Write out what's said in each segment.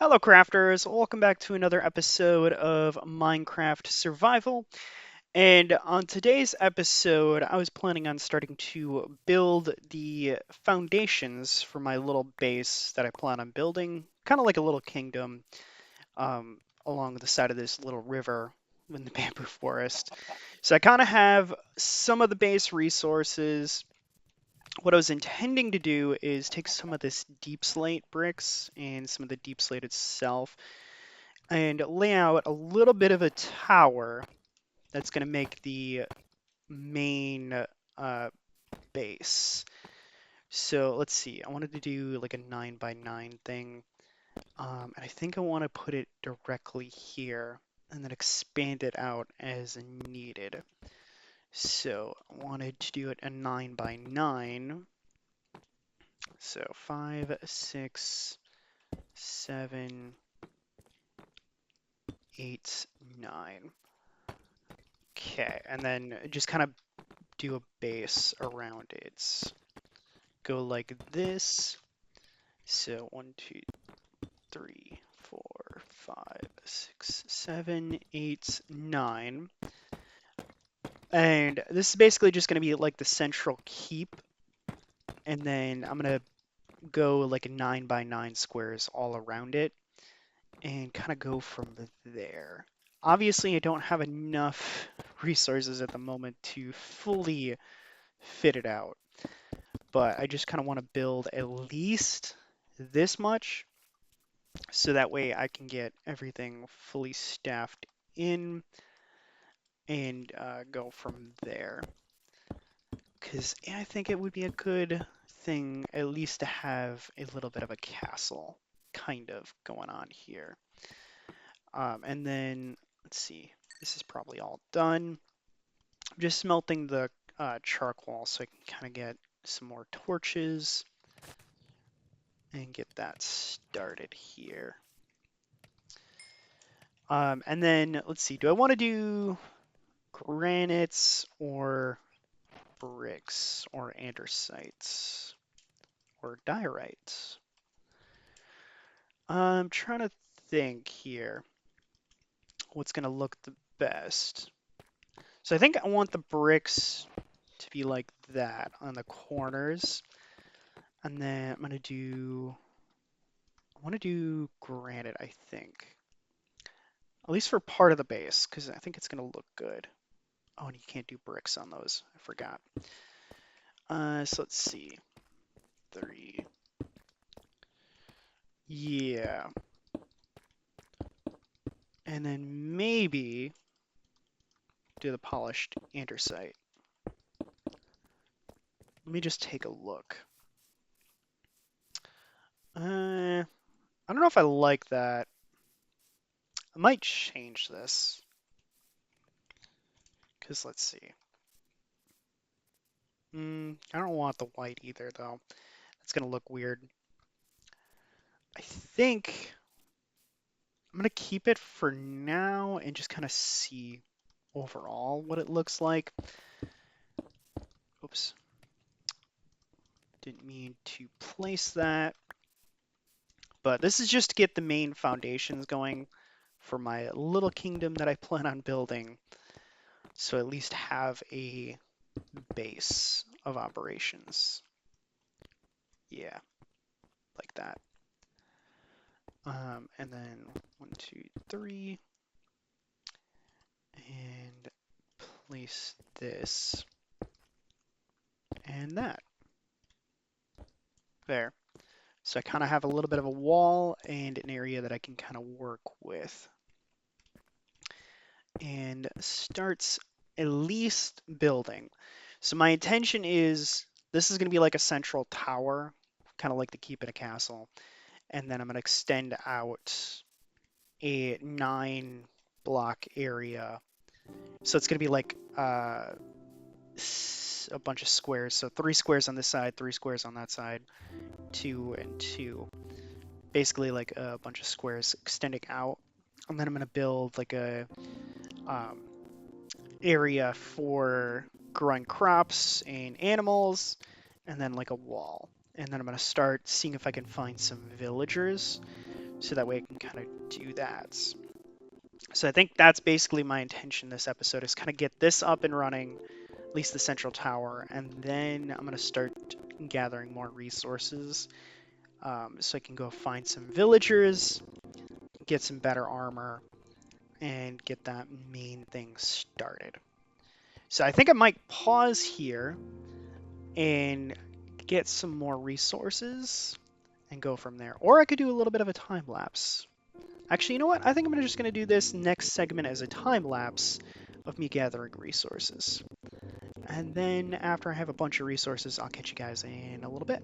Hello, crafters. Welcome back to another episode of Minecraft Survival. And on today's episode, I was planning on starting to build the foundations for my little base that I plan on building, kind of like a little kingdom along the side of this little river in the bamboo forest. So I kind of have some of the base resources. What I was intending to do is take some of this deep slate bricks and some of the deep slate itself and lay out a little bit of a tower that's going to make the main uh, base. So let's see, I wanted to do like a 9 by 9 thing, and I think I want to put it directly here and then expand it out as needed. So I wanted to do it a 9 by 9. So 5, 6, 7, 8, 9. Okay, and then just kind of do a base around it. Go like this. So 1, 2, 3, 4, 5, 6, 7, 8, 9. And this is basically just going to be like the central keep. And then I'm going to go like a 9 by 9 squares all around it and kind of go from there. Obviously, I don't have enough resources at the moment to fully fit it out, but I just kind of want to build at least this much so that way I can get everything fully staffed in and go from there. Because I think it would be a good thing at least to have a little bit of a castle kind of going on here. And then, let's see, this is probably all done. I'm just smelting the charcoal so I can kind of get some more torches and get that started here. And then let's see, do I want to do granites or bricks or andesites or diorites? I'm trying to think here what's going to look the best. So I think I want the bricks to be like that on the corners. And then I want to do granite, I think. At least for part of the base, because I think it's going to look good. Oh, and you can't do bricks on those. I forgot. So let's see. 3. Yeah. And then maybe do the polished andesite. Let me just take a look. I don't know if I like that. I might change this. Because let's see. I don't want the white either, though. It's going to look weird. I think I'm going to keep it for now and just kind of see overall what it looks like. Oops. Didn't mean to place that. But this is just to get the main foundations going for my little kingdom that I plan on building. So at least have a base of operations. Yeah, like that. And then 1, 2, 3, and place this and that. There. So I kind of have a little bit of a wall and an area that I can kind of work with. And starts at least building. So my intention is this is going to be like a central tower, kind of like the keep in a castle. And then I'm going to extend out a 9 block area. So it's going to be like a bunch of squares. So 3 squares on this side, 3 squares on that side, 2 and 2. Basically like a bunch of squares extending out. And then I'm going to build like a um, area for growing crops and animals, and then like a wall. and then I'm going to start seeing if I can find some villagers, so that way I can kind of do that. So I think that's basically my intention this episode, is kind of get this up and running, at least the central tower, and then I'm going to start gathering more resources, so I can go find some villagers, get some better armor, and get that main thing started. So I think I might pause here and get some more resources and go from there. Or I could do a little bit of a time lapse. Actually, you know what? I think I'm just going to do this next segment as a time lapse of me gathering resources. And then after I have a bunch of resources, I'll catch you guys in a little bit.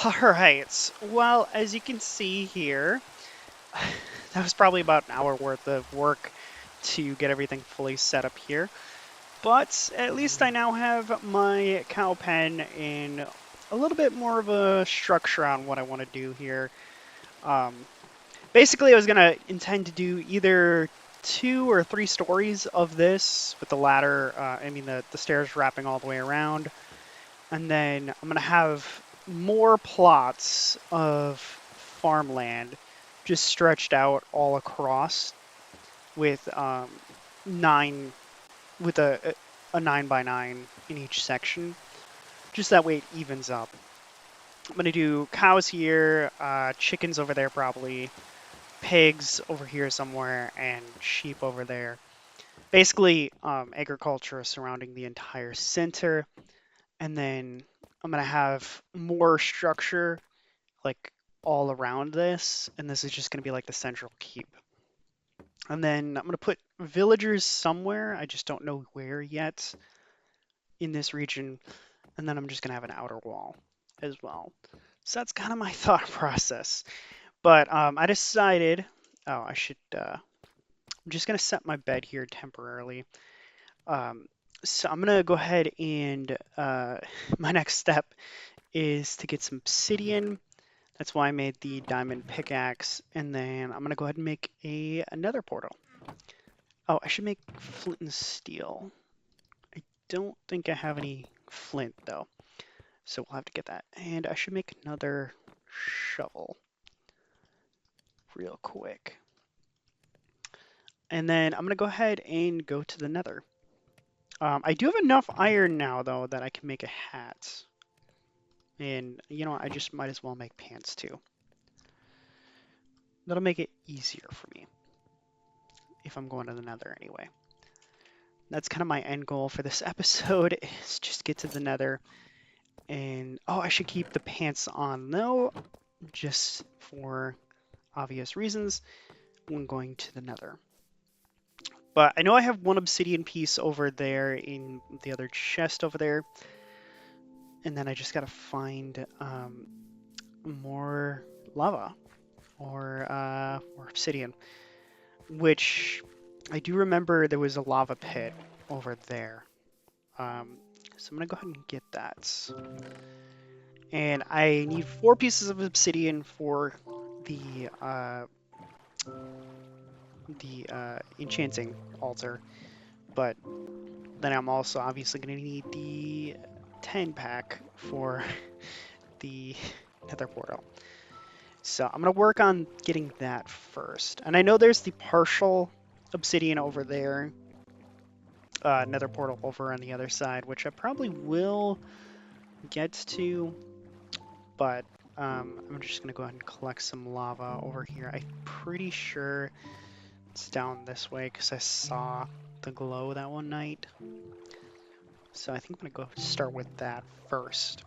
Alright, well, as you can see here, that was probably about an hour worth of work to get everything fully set up here. But at least I now have my cow pen and a little bit more of a structure on what I want to do here. Um, Basically, I was going to intend to do either 2 or 3 stories of this with the ladder, the stairs wrapping all the way around. And then I'm going to have more plots of farmland just stretched out all across with nine with a 9 by 9 in each section, just that way it evens up. I'm gonna do cows here, chickens over there probably, pigs over here somewhere, and sheep over there. Basically, agriculture surrounding the entire center, and then I'm gonna have more structure like all around this, and this is just gonna be like the central keep. And then I'm gonna put villagers somewhere. I just don't know where yet in this region. And then I'm just gonna have an outer wall as well. So that's kind of my thought process. But I decided, oh, I'm just gonna set my bed here temporarily. Um, so I'm gonna go ahead and my next step is to get some obsidian. That's why I made the diamond pickaxe, and then I'm gonna go ahead and make another portal. Oh, I should make flint and steel. I don't think I have any flint though. So we'll have to get that. And I should make another shovel real quick. And then I'm going to go ahead and go to the nether. I do have enough iron now, though, that I can make a hat. And, you know, I just might as well make pants, too. That'll make it easier for me if I'm going to the nether anyway. That's kind of my end goal for this episode, is just get to the nether. And, oh, I should keep the pants on, though, just for obvious reasons when going to the nether. But I know I have one obsidian piece over there in the other chest over there. And then I just gotta find more lava or obsidian, which I do remember there was a lava pit over there. So I'm gonna go ahead and get that. And I need 4 pieces of obsidian for the enchanting altar, but then I'm also obviously going to need the 10 pack for the nether portal. So I'm going to work on getting that first. And I know there's the partial obsidian over there, nether portal over on the other side, which I probably will get to, but I'm just going to go ahead and collect some lava over here. I'm pretty sure it's down this way because I saw the glow that one night. So I think I'm going to go start with that first.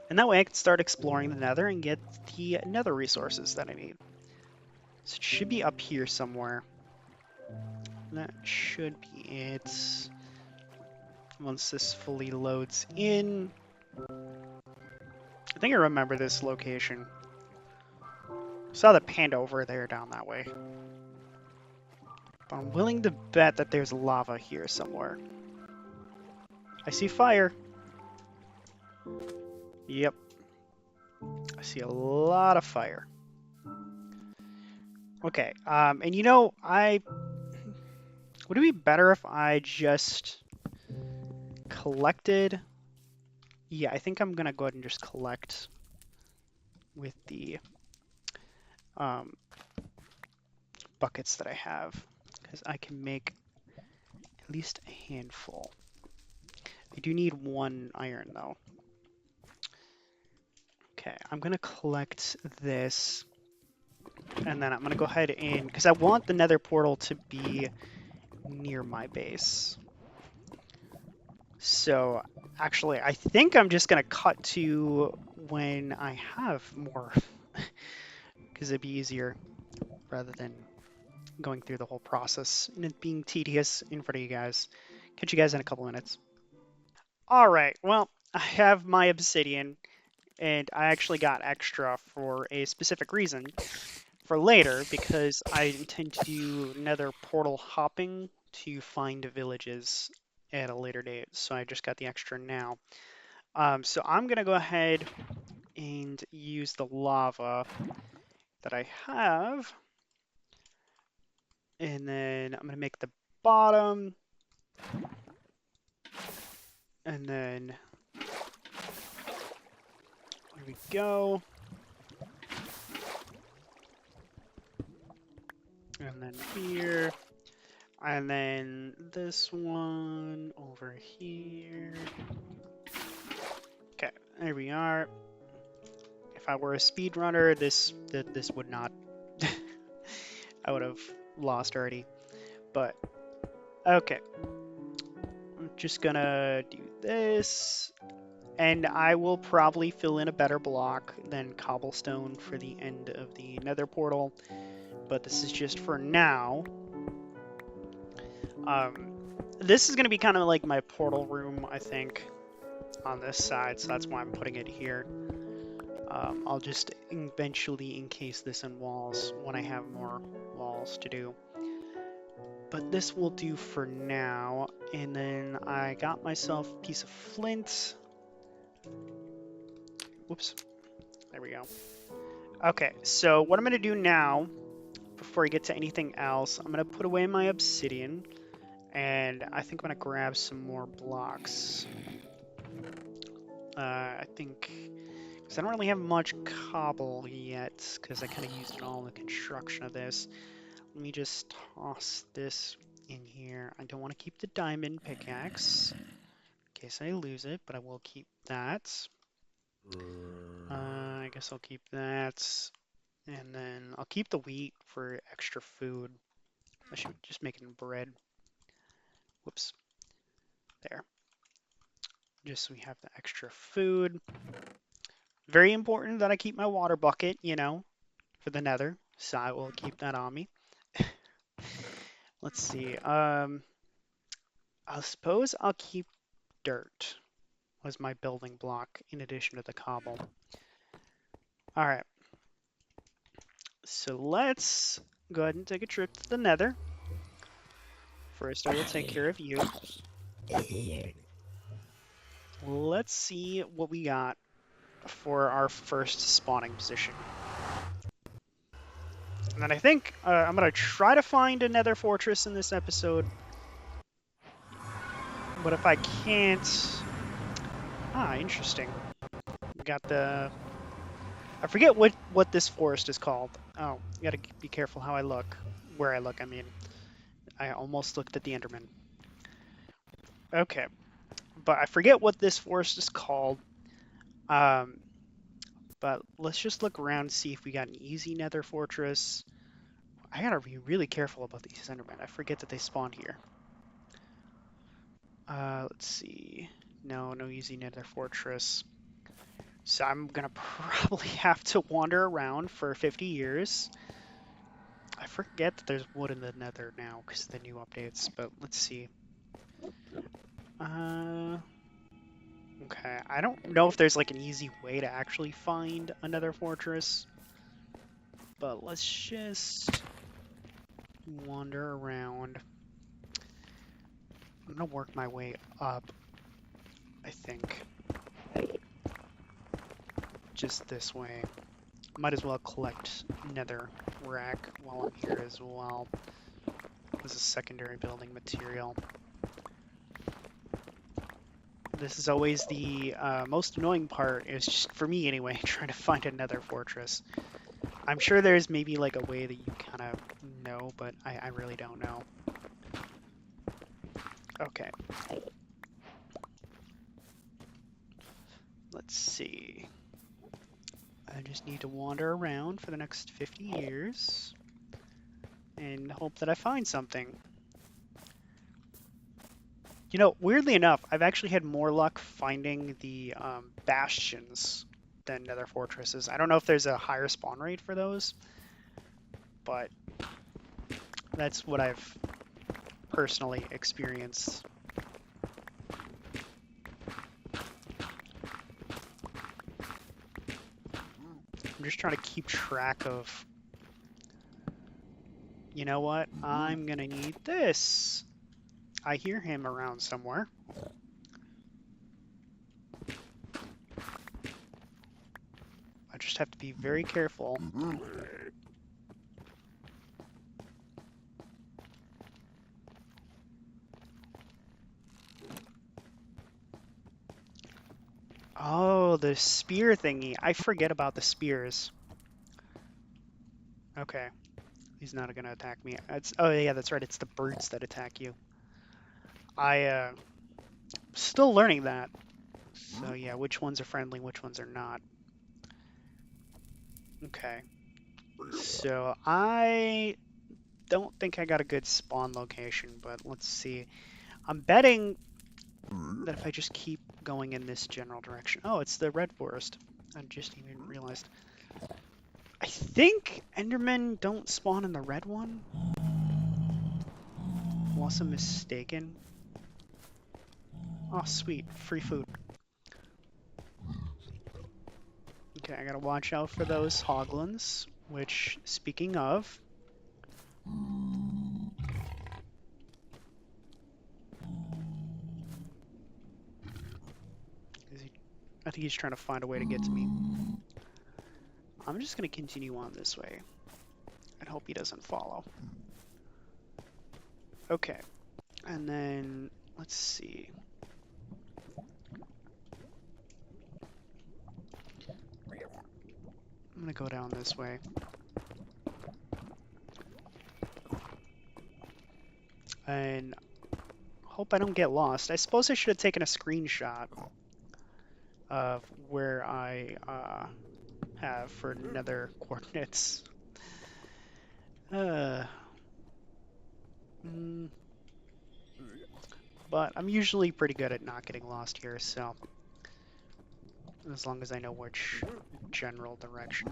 And that way I can start exploring the nether and get the nether resources that I need. So it should be up here somewhere. That should be it. Once this fully loads in. I think I remember this location. Saw the panda over there down that way. But I'm willing to bet that there's lava here somewhere. I see fire. Yep. I see a lot of fire. Okay, and you know, would it be better if I just collected? Yeah, I think I'm gonna go ahead and just collect with the buckets that I have, because I can make at least a handful. I do need 1 iron though. Okay, I'm gonna collect this, and then I'm gonna go ahead and, because I want the nether portal to be near my base. So actually, I think I'm just gonna cut to when I have more, because it'd be easier rather than going through the whole process and it being tedious in front of you guys. Catch you guys in a couple minutes. All right, well, I have my obsidian, And I actually got extra for a specific reason for later, because I intend to do nether portal hopping to find villages at a later date. So I just got the extra now. So I'm gonna go ahead and use the lava that I have, and then I'm gonna make the bottom, and then here we go, and then here, and then this one over here. Okay, there we are. If I were a speedrunner, this would not. I would have lost already. But okay, I'm just gonna do this, and I will probably fill in a better block than cobblestone for the end of the nether portal, but this is just for now. This is going to be kind of like my portal room, I think, on this side, so that's why I'm putting it here. I'll just eventually encase this in walls when I have more walls to do. But this will do for now, and then I got myself a piece of flint. Whoops. There we go. Okay, so what I'm going to do now, before I get to anything else, I'm going to put away my obsidian, and I think I'm going to grab some more blocks. I think, because I don't really have much cobble yet, because I kind of used it all in the construction of this. Let me just toss this in here. I don't want to keep the diamond pickaxe, in case I lose it, but I will keep that. I guess I'll keep that. And then I'll keep the wheat for extra food. I should just make it in bread. Whoops. There. Just so we have the extra food. Very important that I keep my water bucket, you know, for the nether. So I will keep that on me. Let's see. I suppose I'll keep dirt as my building block in addition to the cobble. All right. So let's go ahead and take a trip to the nether. First, I will take care of you. Let's see what we got for our first spawning position. And then I think I'm going to try to find a nether fortress in this episode. But if I can't... Ah, interesting. We got the... I forget what this forest is called. Oh, you gotta be careful how I look. Where I look, I mean. I almost looked at the Enderman. Okay. But I forget what this forest is called. But let's just look around and see if we got an easy nether fortress. I gotta be really careful about these Endermen. I forget that they spawn here. Let's see. No easy nether fortress. So I'm gonna probably have to wander around for 50 years. I forget that there's wood in the nether now because of the new updates, but let's see. Okay, I don't know if there's like an easy way to actually find another fortress, but let's just wander around. I'm gonna work my way up, I think. Just this way. Might as well collect nether rack while I'm here as well. This is secondary building material. This is always the most annoying part, is just, for me anyway, trying to find another fortress. I'm sure there's maybe like a way that you kind of know, but I really don't know. Okay. Let's see. I just need to wander around for the next 50 years and hope that I find something. You know, weirdly enough, I've actually had more luck finding the bastions than nether fortresses. I don't know if there's a higher spawn rate for those, but that's what I've personally experienced. just trying to keep track of... You know what? I'm gonna need this. I hear him around somewhere. I just have to be very careful. Oh, the spear thingy. I forget about the spears. Okay. He's not gonna attack me. Oh yeah, that's right. It's the birds that attack you. Still learning that. So yeah, which ones are friendly, which ones are not. Okay. So I don't think I got a good spawn location, but let's see. I'm betting that if I just keep going in this general direction. Oh, it's the red forest. I just even realized. I think Endermen don't spawn in the red one. Unless I'm mistaken. Oh, sweet. Free food. Okay, I gotta watch out for those hoglins, which, speaking of... I think he's trying to find a way to get to me. I'm just gonna continue on this way and hope he doesn't follow. Okay, and then let's see. I'm gonna go down this way. And hope I don't get lost. I suppose I should have taken a screenshot of where I have for nether coordinates. But I'm usually pretty good at not getting lost here, so as long as I know which general direction.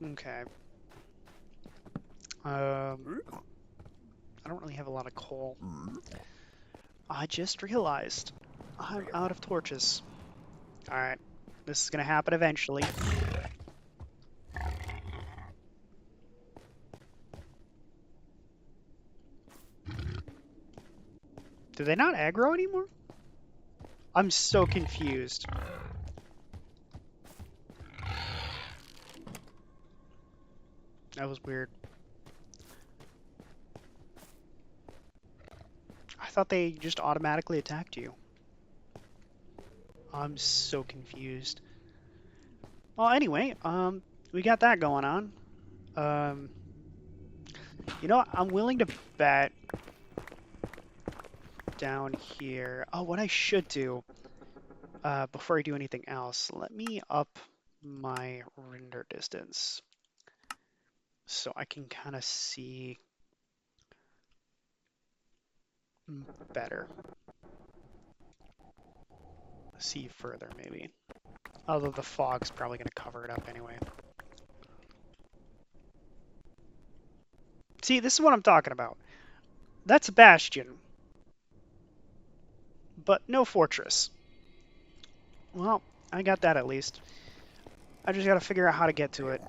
Okay. I don't really have a lot of coal. I just realized I'm out of torches. Alright, this is gonna happen eventually. Do they not aggro anymore? I'm so confused. That was weird. I thought they just automatically attacked you. I'm so confused. Well, anyway, we got that going on. You know what? I'm willing to bet down here. Oh, what I should do, before I do anything else, let me up my render distance so I can kind of see better. See further, maybe. Although the fog's probably going to cover it up anyway. See, this is what I'm talking about. That's a bastion, but no fortress. Well, I got that at least. I just got to figure out how to get to it.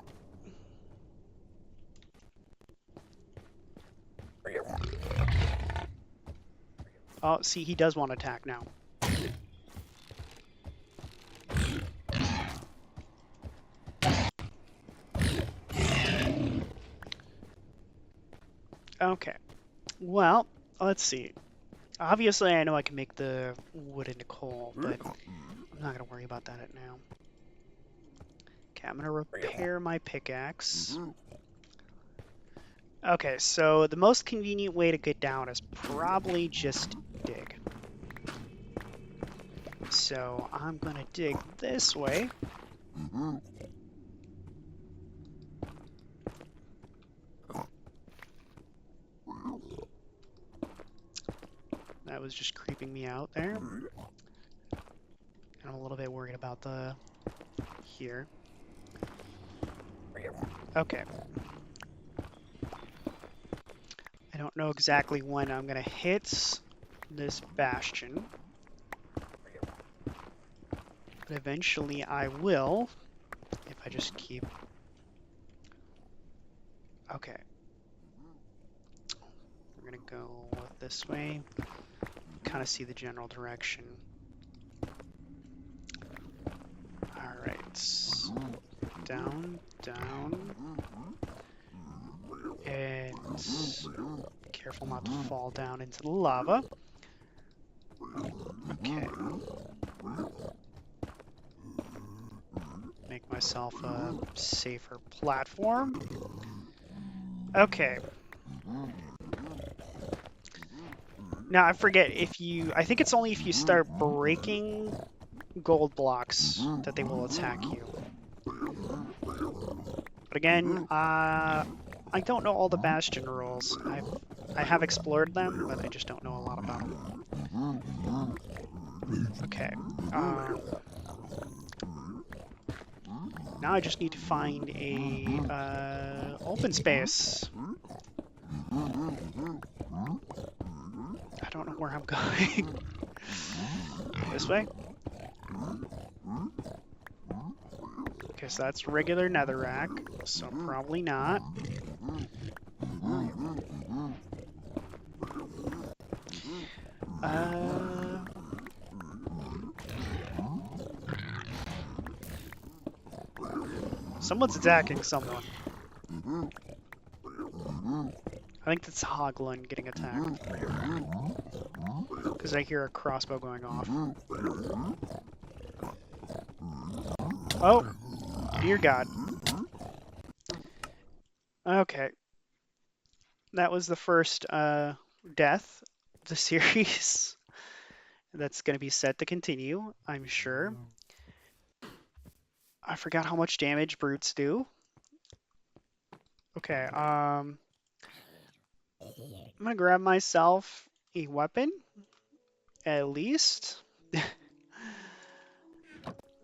Oh, see, he does want to attack now. Okay. Well, let's see. Obviously, I know I can make the wood into coal, but I'm not going to worry about that now. Okay, I'm going to repair my pickaxe. Okay, so the most convenient way to get down is probably just dig. So I'm going to dig this way. That was just creeping me out there. And I'm a little bit worried about the here. Okay. I don't know exactly when I'm gonna hit this bastion. But eventually I will, if I just keep... Okay. We're gonna go this way. Kind of see the general direction. Alright. Down, down. And careful not to fall down into the lava. Okay. Make myself a safer platform. Okay. Now I forget if you... I think it's only if you start breaking gold blocks that they will attack you. But again, I don't know all the bastion rules. I have explored them, but I just don't know a lot about them. Okay. Now I just need to find a open space. I don't know where I'm going. This way? Okay, so that's regular netherrack, so probably not. Someone's attacking someone. I think that's Hoglin getting attacked. Because I hear a crossbow going off. Oh! Dear God. Okay. That was the first death of the series. That's going to be set to continue, I'm sure. I forgot how much damage brutes do. Okay, I'm gonna grab myself a weapon, at least.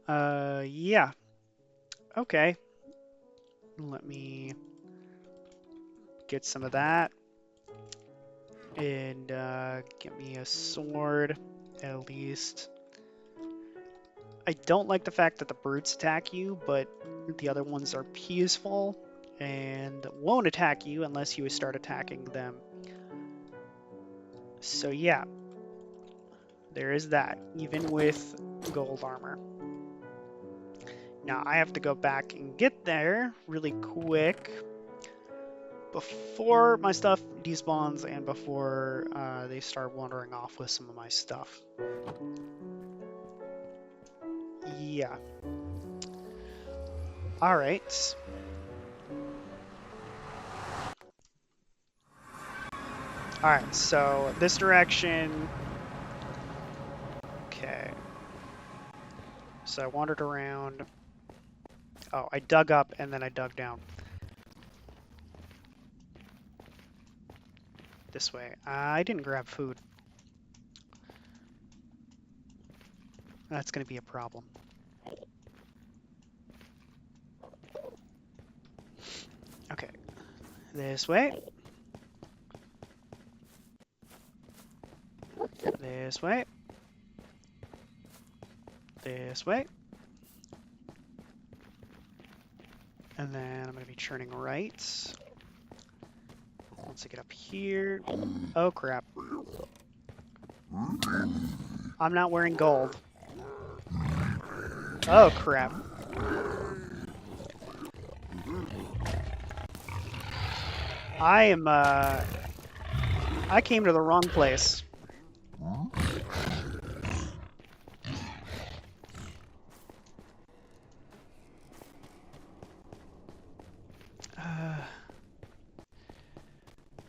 Yeah. Okay. Let me get some of that. And, get me a sword, at least. I don't like the fact that the brutes attack you, but the other ones are peaceful and won't attack you unless you start attacking them. So yeah, there is that, even with gold armor. Now I have to go back and get there really quick before my stuff despawns and before they start wandering off with some of my stuff. Yeah. Alright. Alright, so this direction. Okay. So I wandered around. Oh, I dug up and then I dug down. This way. I didn't grab food. That's going to be a problem. Okay. This way. This way. This way. And then I'm going to be turning right. Once I get up here. Oh, crap. I'm not wearing gold. Oh, crap. I came to the wrong place.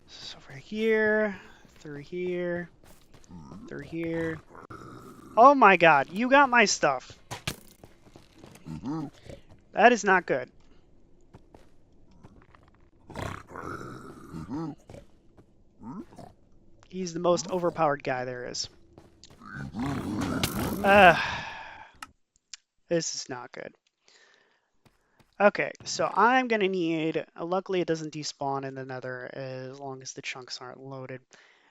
So over here, through here, through here. Oh my God, you got my stuff. That is not good. He's the most overpowered guy there is. This is not good. Okay, so I'm gonna need, luckily it doesn't despawn in the nether as long as the chunks aren't loaded.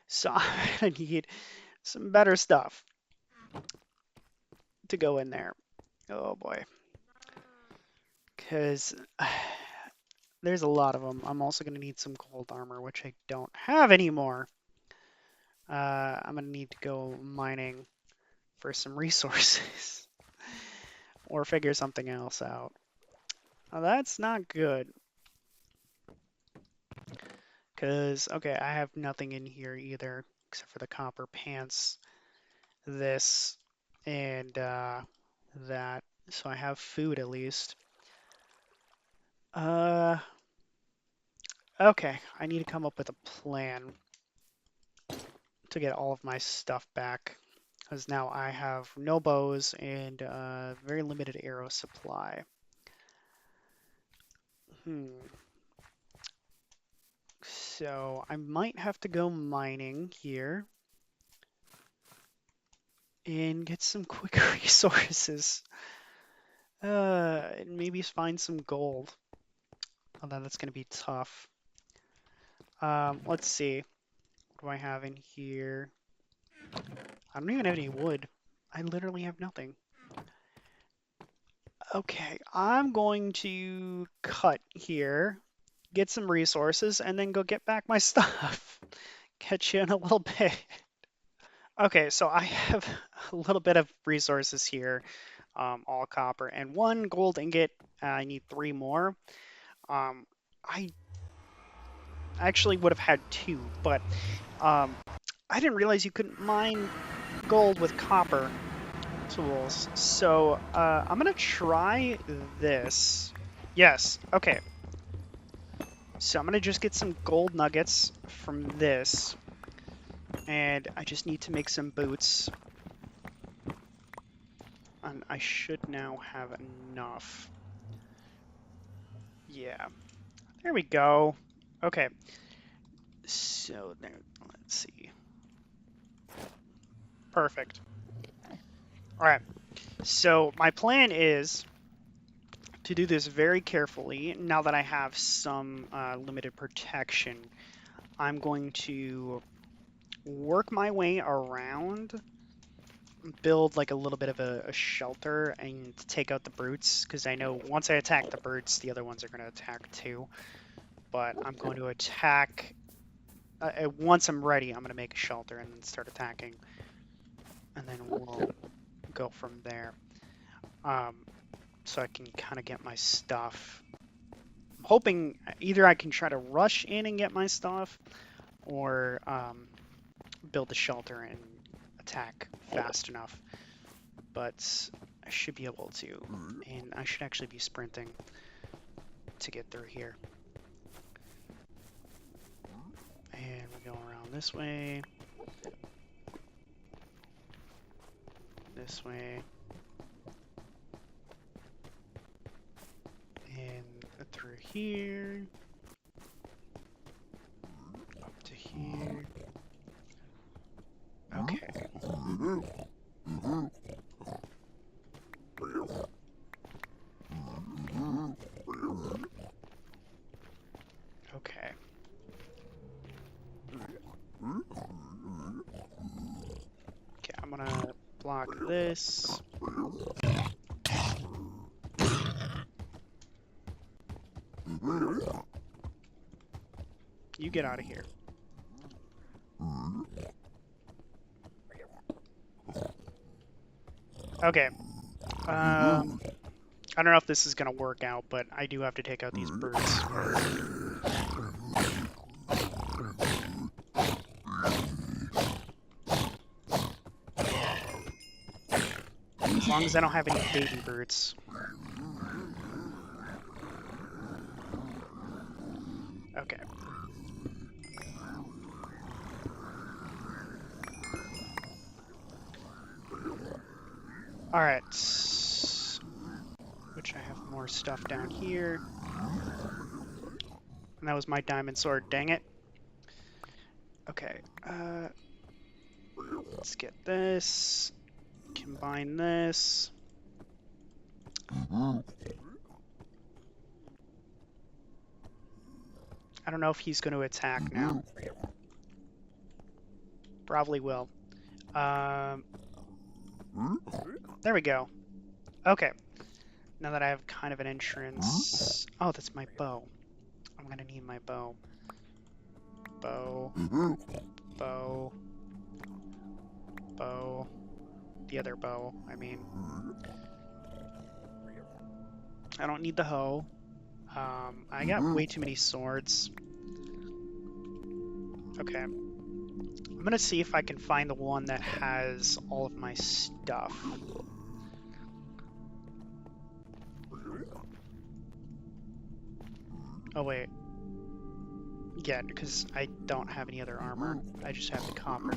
So I'm gonna need some better stuff to go in there. Oh boy. Because there's a lot of them. I'm also going to need some gold armor, which I don't have anymore. I'm going to need to go mining for some resources or figure something else out. Now, that's not good. Because, okay, I have nothing in here either except for the copper pants, this, and that. So I have food at least. Uh, okay, I need to come up with a plan to get all of my stuff back. Because now I have no bows and very limited arrow supply. Hmm. So I might have to go mining here and get some quick resources. And maybe find some gold. Although that's going to be tough. Let's see. What do I have in here? I don't even have any wood. I literally have nothing. Okay, I'm going to cut here, get some resources, and then go get back my stuff. Catch you in a little bit. Okay, so I have a little bit of resources here, all copper, and one gold ingot. I need three more. I actually would have had two, but I didn't realize you couldn't mine gold with copper tools. So I'm gonna try this. Yes, okay. So I'm gonna just get some gold nuggets from this. And I just need to make some boots. And I should now have enough. Yeah, there we go. Okay, so there, let's see. Perfect. All right, so my plan is to do this very carefully. Now that I have some limited protection, I'm going to work my way around, build like a little bit of a shelter and take out the brutes, because I know once I attack the brutes, the other ones are going to attack too. But I'm going to attack, once I'm ready, I'm going to make a shelter and then start attacking. And then we'll go from there. So I can kind of get my stuff. I'm hoping either I can try to rush in and get my stuff, or build a shelter and attack fast enough. But I should be able to, and I should actually be sprinting to get through here. And we go around this way, and through here, up to here. Okay. Okay. Okay, I'm gonna block this. You get out of here. Okay. I don't know if this is gonna work out, but I do have to take out these birds. As long as I don't have any baby birds. Okay. Alright. Which I have more stuff down here. And that was my diamond sword, dang it. Okay. Let's get this. Combine this. I don't know if he's going to attack now. Probably will. There we go. Okay, now that I have kind of an entrance. Oh, that's my bow. I'm gonna need my bow. Bow, bow, bow. The other bow, I mean. I don't need the hoe. I got way too many swords. Okay. I'm gonna see if I can find the one that has all of my stuff. Oh, wait. Yeah, because I don't have any other armor. I just have the copper.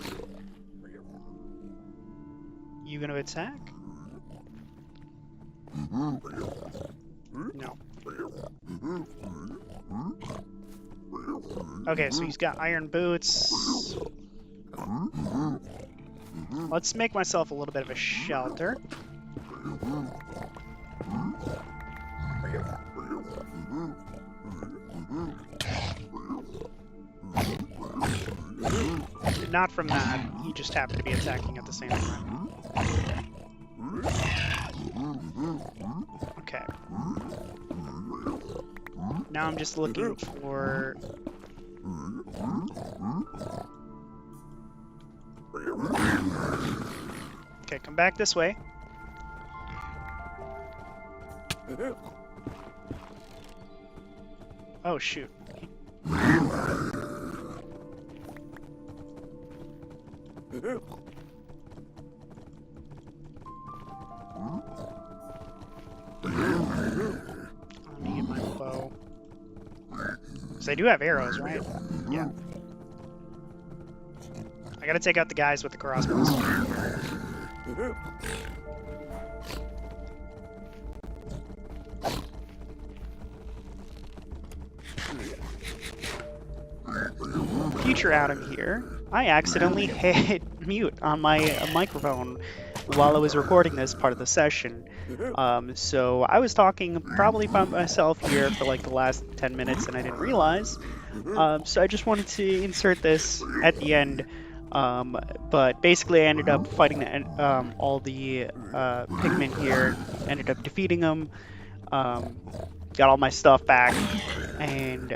You gonna attack? No. Okay, so he's got iron boots. Let's make myself a little bit of a shelter. Not from that. He just happened to be attacking at the same time. Okay. Now I'm just looking for... Okay, come back this way. Oh, shoot. Let me get my bow. Because I do have arrows, right? Yeah. I gotta take out the guys with the crossbows. Future Adam here. I accidentally hit mute on my microphone while I was recording this part of the session. So I was talking probably by myself here for like the last 10 minutes and I didn't realize. So I just wanted to insert this at the end. But basically I ended up fighting all the pigmen here, ended up defeating them. Got all my stuff back, and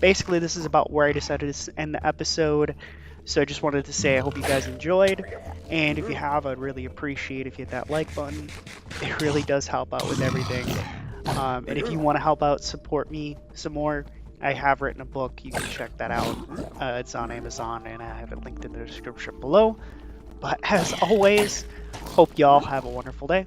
basically this is about where I decided to end the episode. So I just wanted to say I hope you guys enjoyed, and if you have, I'd really appreciate if you hit that like button. It really does help out with everything. And if you want to help out, support me some more, I have written a book. You can check that out. It's on Amazon, and I have it linked in the description below. But as always, hope y'all have a wonderful day.